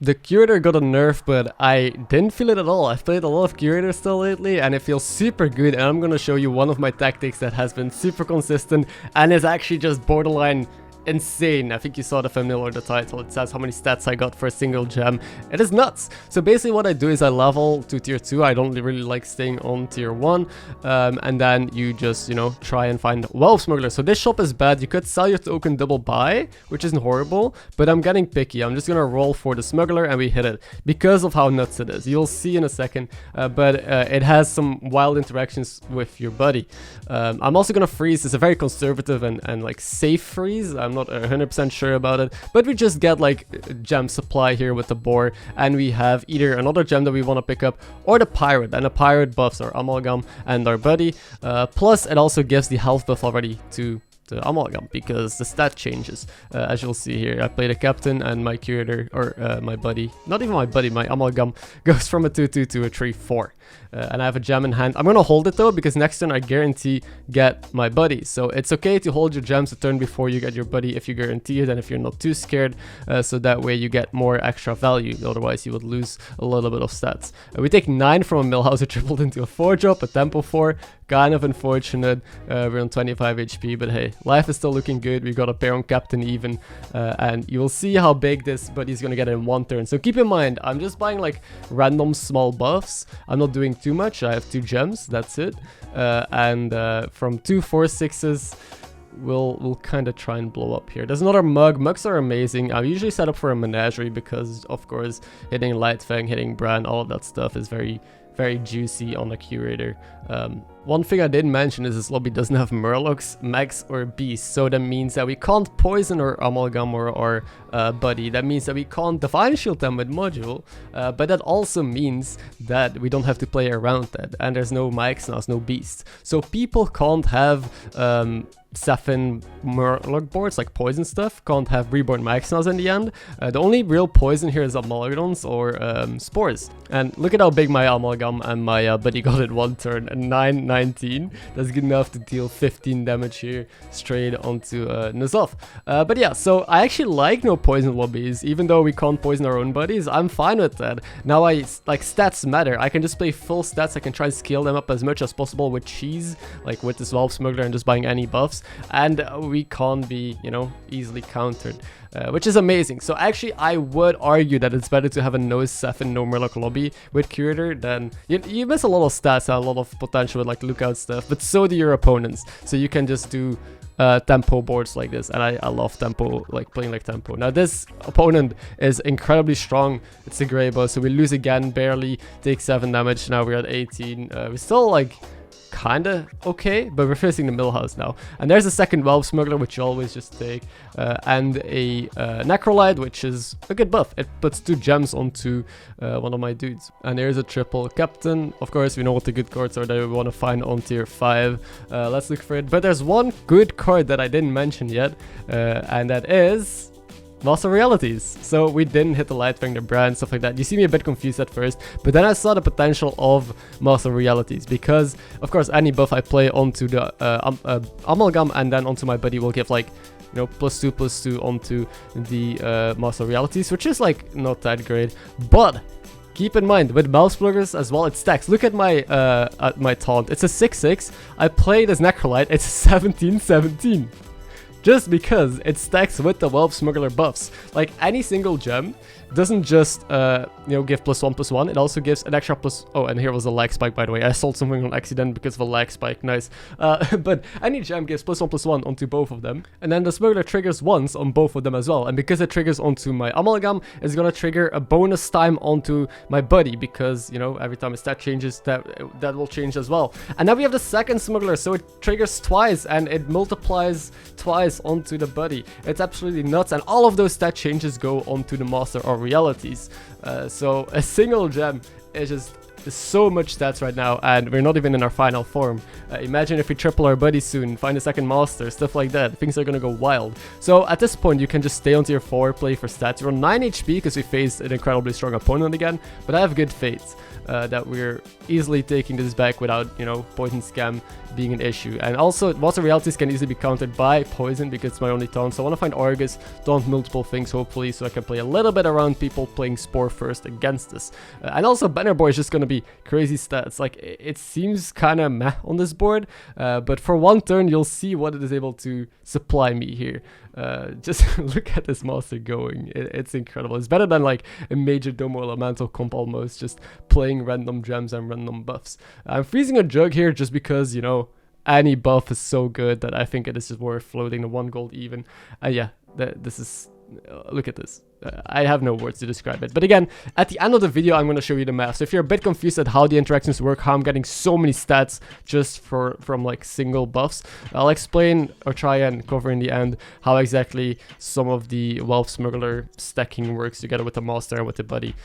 The Curator got a nerf, but I didn't feel it at all. I've played a lot of Curator still lately, and it feels super good, and I'm gonna show you one of my tactics that has been super consistent, and is actually just borderline insane. I think you saw the thumbnail or the title. It says how many stats I got for a single gem. It is nuts. So basically what I do is I level to tier 2. I don't really like staying on tier 1. And then you just, you know, try and find whelp smuggler. So this shop is bad. You could sell your token double buy, which isn't horrible, but I'm getting picky. I'm just gonna roll for the smuggler and we hit it because of how nuts it is. You'll see in a second, but it has some wild interactions with your buddy. I'm also gonna freeze. It's a very conservative and like safe freeze. I'm not 100% sure about it, but we just get like gem supply here with the boar, and we have either another gem that we want to pick up or the pirate, and the pirate buffs our amalgam and our buddy, plus it also gives the health buff already to the amalgam because the stat changes. As you'll see here, I play the captain and my curator, or my buddy, not even my buddy, my amalgam goes from a 2-2 to a 3-4. And I have a gem in hand. I'm gonna hold it though, because next turn I guarantee get my buddy. So it's okay to hold your gems a turn before you get your buddy if you guarantee it and if you're not too scared. So that way you get more extra value. Otherwise you would lose a little bit of stats. We take 9 from a millhouse. It tripled into a 4-drop, a tempo 4. Kind of unfortunate. We're on 25 HP, but hey, life is still looking good. We got a pair on captain even, and you will see how big this buddy's gonna get in one turn. So keep in mind, I'm just buying like random small buffs. I'm not doing too much. I have 2 gems, that's it, and from 2 4-6s we'll kind of try and blow up here. There's another mug. Mugs are amazing. I usually set up for a menagerie because of course hitting Lightfang, hitting Bran, all of that stuff is very juicy on a curator. One thing I didn't mention is this lobby doesn't have murlocs, mags, or beasts, so that means that we can't poison our amalgam or our buddy. That means that we can't divine shield them with module, but that also means that we don't have to play around that, and there's no mags now, no beasts. So people can't have Saphin murloc boards like poison stuff, can't have reborn maximals in the end. The only real poison here is amalgams or spores. And look at how big my amalgam and my buddy got in one turn, a 9-19. That's good enough to deal 15 damage here straight onto N'Zoth. But yeah, so I actually like no poison lobbies, even though we can't poison our own buddies. I'm fine with that. Now like stats matter. I can just play full stats. I can try and scale them up as much as possible with cheese, like with this whelp smuggler and just buying any buffs. And we can't be, you know, easily countered, which is amazing. So actually I would argue that it's better to have a no Saphin, no murloc lobby with curator than you miss a lot of stats and a lot of potential with like lookout stuff, but so do your opponents. So you can just do tempo boards like this, and I love tempo, like playing like tempo. Now this opponent is incredibly strong. It's a grey boss, so we lose again, barely, take 7 damage. Now we're at 18. We're still like kinda okay, but we're facing the millhouse now. And there's a second whelp smuggler, which you always just take, and a necrolite, which is a good buff. It puts 2 gems onto one of my dudes. And there's a triple captain. Of course, we know what the good cards are that we want to find on tier 5. Let's look for it. But there's one good card that I didn't mention yet, and that is Master Realities. So we didn't hit the Lightfang, the brand, stuff like that. You see me a bit confused at first, but then I saw the potential of Master Realities, because of course any buff I play onto the amalgam and then onto my buddy will give like, you know, +2/+2 onto the Master Realities, which is like not that great. But keep in mind, with mouse pluggers as well, it stacks. Look at my taunt. It's a 6/6. I played as Necrolite. It's 17/17. Just because it stacks with the whelp smuggler buffs. Like any single gem doesn't just you know, give +1/+1, it also gives an extra plus. Oh, and here was a lag spike, by the way. I sold something on accident because of a lag spike. Nice. But any gem gives +1/+1 onto both of them, and then the smuggler triggers once on both of them as well. And because it triggers onto my amalgam, it's gonna trigger a bonus time onto my buddy, because, you know, every time a stat changes, that will change as well. And now we have the second smuggler, so it triggers twice and it multiplies twice onto the buddy. It's absolutely nuts, and all of those stat changes go onto the master or realities. So a single gem is just so much stats right now, and we're not even in our final form. Imagine if we triple our buddy soon, find a second master, stuff like that. Things are gonna go wild. So at this point, you can just stay on tier 4, play for stats. You're on 9 HP because we faced an incredibly strong opponent again, but I have good faith that we're easily taking this back without, you know, poison scam being an issue. And also, Monster Realities can easily be countered by poison because it's my only taunt. So I want to find Argus, taunt multiple things hopefully, so I can play a little bit around people playing Spore first against this. And also, Banner Boy is just going to be crazy stats. Like, it seems kind of meh on this board, but for one turn, you'll see what it is able to supply me here. Just look at this monster going. It's incredible. It's better than like a major Domo Elemental comp almost, just playing random gems and random buffs. I'm freezing a jug here just because, you know, any buff is so good that I think it is just worth floating the 1 gold even. Yeah, this is... look at this. I have no words to describe it. But again, at the end of the video, I'm going to show you the math. So if you're a bit confused at how the interactions work, how I'm getting so many stats just from like single buffs, I'll explain or try and cover in the end how exactly some of the whelp smuggler stacking works together with the master and with the buddy.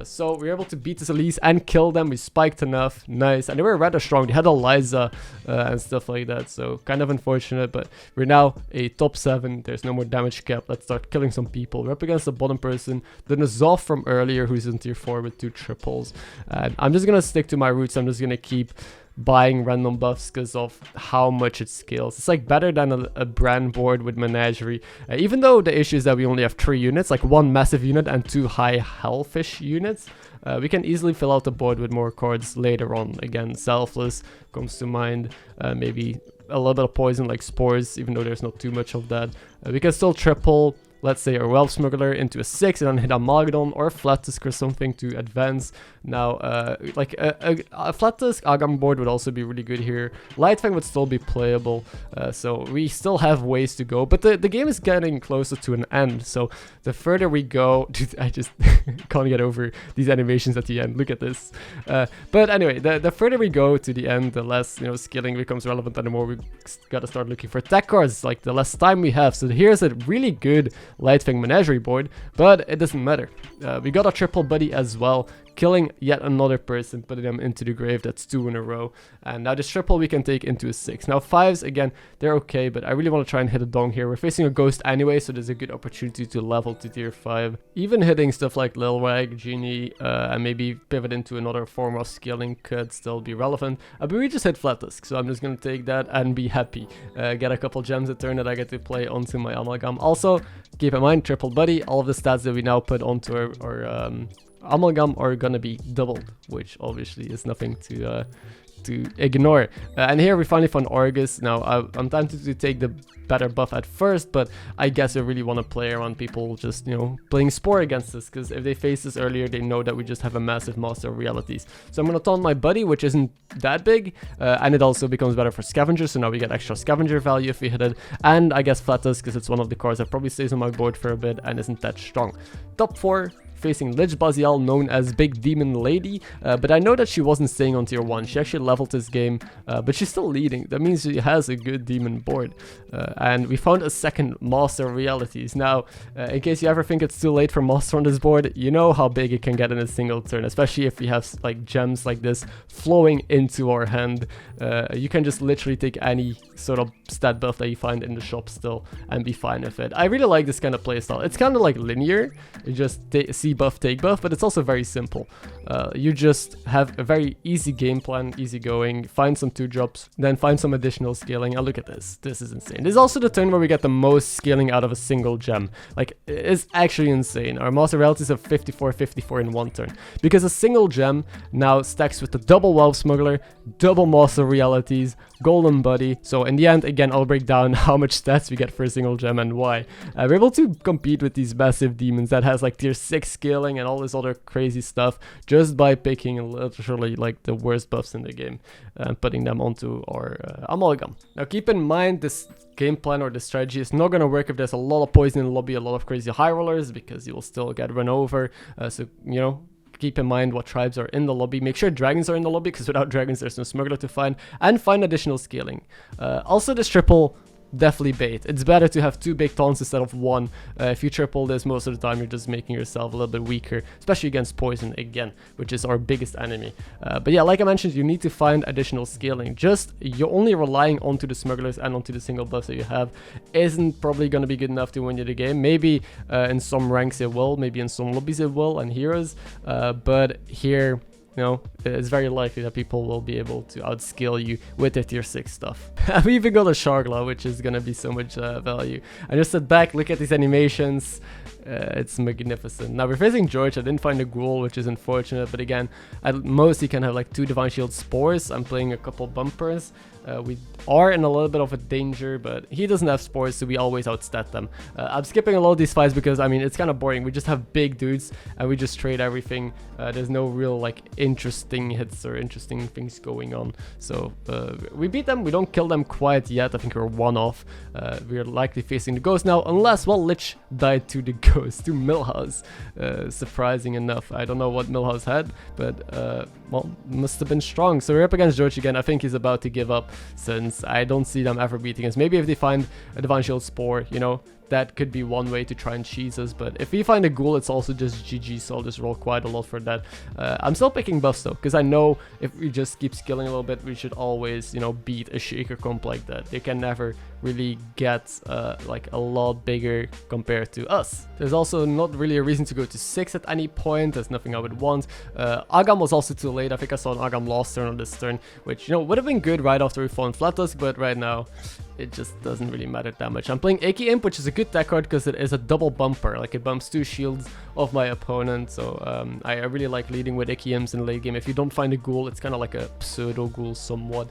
So we were able to beat this Elise and kill them. We spiked enough. Nice. And they were rather strong. They had Eliza and stuff like that. So kind of unfortunate, but we're now a top 7. There's no more damage cap. Let's start killing some people. We're up against the bottom person, then a Zoff from earlier who's in tier 4 with 2 triples. And I'm just gonna stick to my roots. I'm just gonna keep buying random buffs because of how much it scales. It's like better than a brand board with Menagerie, even though the issue is that we only have 3 units, like 1 massive unit and 2 high healthish units. We can easily fill out the board with more cards later on. Again, Selfless comes to mind, maybe a little bit of poison like Spores, even though there's not too much of that. We can still triple, let's say, a whelp smuggler into a 6 and then hit a Amalgam or a flat tusk or something to advance. Now, like a flat tusk Agam board would also be really good here. Lightfang would still be playable, so we still have ways to go. But the game is getting closer to an end, so the further we go, dude, I just can't get over these animations at the end. Look at this. But anyway, the further we go to the end, the less, you know, skilling becomes relevant, and the more we gotta start looking for tech cards, like the less time we have. So here's a really good Lightfang Menagerie board, but it doesn't matter. We got a triple buddy as well, killing yet another person, putting them into the grave. That's 2 in a row. And now this triple we can take into a 6. Now 5s, again, they're okay, but I really want to try and hit a dong here. We're facing a ghost anyway, so there's a good opportunity to level to tier 5. Even hitting stuff like Lil Wag, Genie, and maybe pivot into another form of scaling could still be relevant. But we just hit Flat Tusk, so I'm just going to take that and be happy. Get a couple gems a turn that I get to play onto my Amalgam. Also, keep in mind, triple buddy, all of the stats that we now put onto our Amalgam are gonna be doubled, which obviously is nothing to ignore. And here we finally found Argus. Now I'm tempted to take the better buff at first, but I guess I really want to play around people just, you know, playing Spore against us, because if they face this earlier, they know that we just have a massive Master of Realities. So I'm gonna taunt my buddy, which isn't that big, and it also becomes better for Scavenger, so now we get extra Scavenger value if we hit it, and I guess Flat Tusk, because it's one of the cards that probably stays on my board for a bit and isn't that strong. Top 4. Facing Lich Bazial, known as Big Demon Lady, but I know that she wasn't staying on tier 1. She actually leveled this game, but she's still leading. That means she has a good demon board. And we found a second Master of Realities. Now, in case you ever think it's too late for Master on this board, you know how big it can get in a single turn, especially if we have like gems like this flowing into our hand. You can just literally take any sort of stat buff that you find in the shop still and be fine with it. I really like this kind of playstyle. It's kind of like linear. You just see buff, take buff, but it's also very simple. You just have a very easy game plan, easy going, find some 2-drops, then find some additional scaling. And look at this. This is insane. This is also the turn where we get the most scaling out of a single gem. Like, it's actually insane. Our Master Realities have 54 in 1 turn. Because a single gem now stacks with the double Whelp Smuggler, double Master Realities, Golden Buddy. So in the end, again, I'll break down how much stats we get for a single gem and why. We're able to compete with these massive demons that has like tier 6 scaling and all this other crazy stuff just by picking literally like the worst buffs in the game and putting them onto our Amalgam. Now keep in mind, this game plan or the strategy is not going to work if there's a lot of poison in the lobby, a lot of crazy high rollers, because you will still get run over. So, you know, keep in mind what tribes are in the lobby. Make sure dragons are in the lobby, because without dragons there's no smuggler to find, and find additional scaling. Also, this triple definitely bait. It's better to have 2 big taunts instead of 1. If you triple this, most of the time you're just making yourself a little bit weaker, especially against poison again, which is our biggest enemy. But yeah, like I mentioned, you need to find additional scaling. Just you're only relying onto the smugglers and onto the single buffs that you have isn't probably going to be good enough to win you the game. Maybe in some ranks it will, maybe in some lobbies it will, and heroes, but here, you know, it's very likely that people will be able to outscale you with their tier 6 stuff. We even got a Sharkla, which is gonna be so much value. I just sat back, look at these animations. It's magnificent. Now we're facing George. I didn't find a ghoul, which is unfortunate, but again, at most he can have like 2 Divine Shield spores. I'm playing a couple bumpers. We are in a little bit of a danger, but he doesn't have spores, so we always outstat them. I'm skipping a lot of these fights because, I mean, it's kind of boring. We just have big dudes and we just trade everything. There's no real like interesting hits or interesting things going on. So we beat them. We don't kill them quite yet. I think we're 1 off. We're likely facing the ghost now, unless, well, Lich died to the ghost, to Millhouse. Surprising enough. I don't know what Millhouse had, but well, must have been strong. So we're up against George again. I think he's about to give up, since I don't see them ever beating us. Maybe if they find a Divine Shield Spore, you know, that could be one way to try and cheese us, but if we find a ghoul, it's also just GG, so I'll just roll quite a lot for that. I'm still picking buffs though, because I know if we just keep skilling a little bit, we should always, you know, beat a shaker comp like that. They can never really get like a lot bigger compared to us. There's also not really a reason to go to 6 at any point. There's nothing I would want. Agam was also too late. I think I saw an Agam last turn on this turn, which, you know, would have been good right after we fought Flattusk, but right now it just doesn't really matter that much. I'm playing Aki Imp, which is a good tech card because it is a double bumper. Like, it bumps 2 shields of my opponent, so I really like leading with Aki Imps in late game. If you don't find a ghoul, it's kind of like a pseudo ghoul somewhat.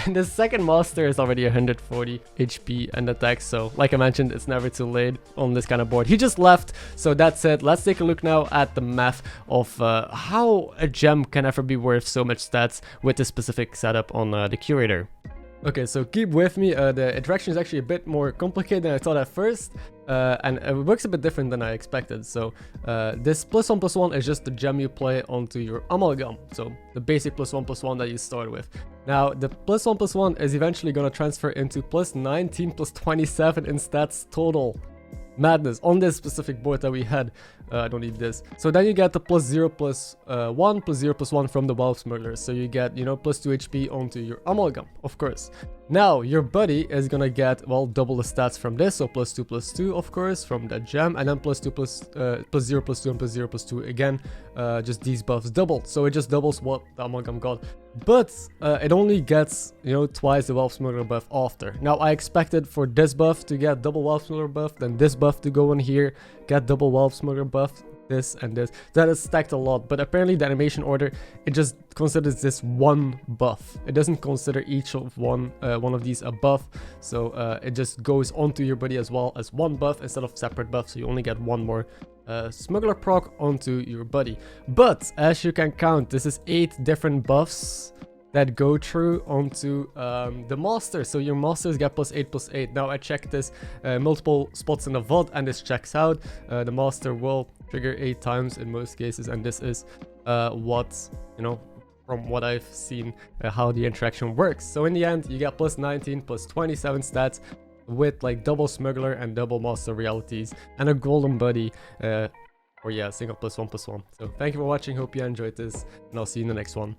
And the second master is already 140 HP and attack, so like I mentioned, it's never too late on this kind of board. He just left, so that's it. Let's take a look now at the math of how a gem can ever be worth so much stats with this specific setup on the Curator. Okay, so keep with me. The interaction is actually a bit more complicated than I thought at first, and it works a bit different than I expected. So this +1/+1 is just the gem you play onto your amalgam, so the basic +1/+1 that you start with. Now the +1/+1 is eventually going to transfer into +19 +27 in stats total. Madness on this specific board that we had. I don't need this. So then you get the +0/+1 +0/+1 from the whelp smuggler. So you get, you know, +2 HP onto your amalgam, of course. Now your buddy is gonna get, well, double the stats from this, so +2/+2 of course from that gem, and then +0/+2 and +0/+2 again. Just these buffs doubled, so it just doubles what the amalgam got. But it only gets, you know, twice the whelp smuggler buff after. Now I expected for this buff to get double whelp smuggler buff, then this buff to go in here, get double whelp smuggler buff, this and this. That is stacked a lot, but apparently the animation order, it just considers this one buff. It doesn't consider each of one of these a buff, so it just goes onto your buddy as well as one buff instead of separate buffs, so you only get one more smuggler proc onto your buddy. But as you can count, this is 8 different buffs that go through onto the master, so your masters get +8/+8. Now I checked this multiple spots in the VOD and this checks out. The master will trigger 8 times in most cases, and this is what, you know, from what I've seen, how the interaction works. So in the end, you get +19 +27 stats with like double smuggler and double master realities and a golden buddy, or yeah, single +1/+1. So thank you for watching, hope you enjoyed this, and I'll see you in the next one.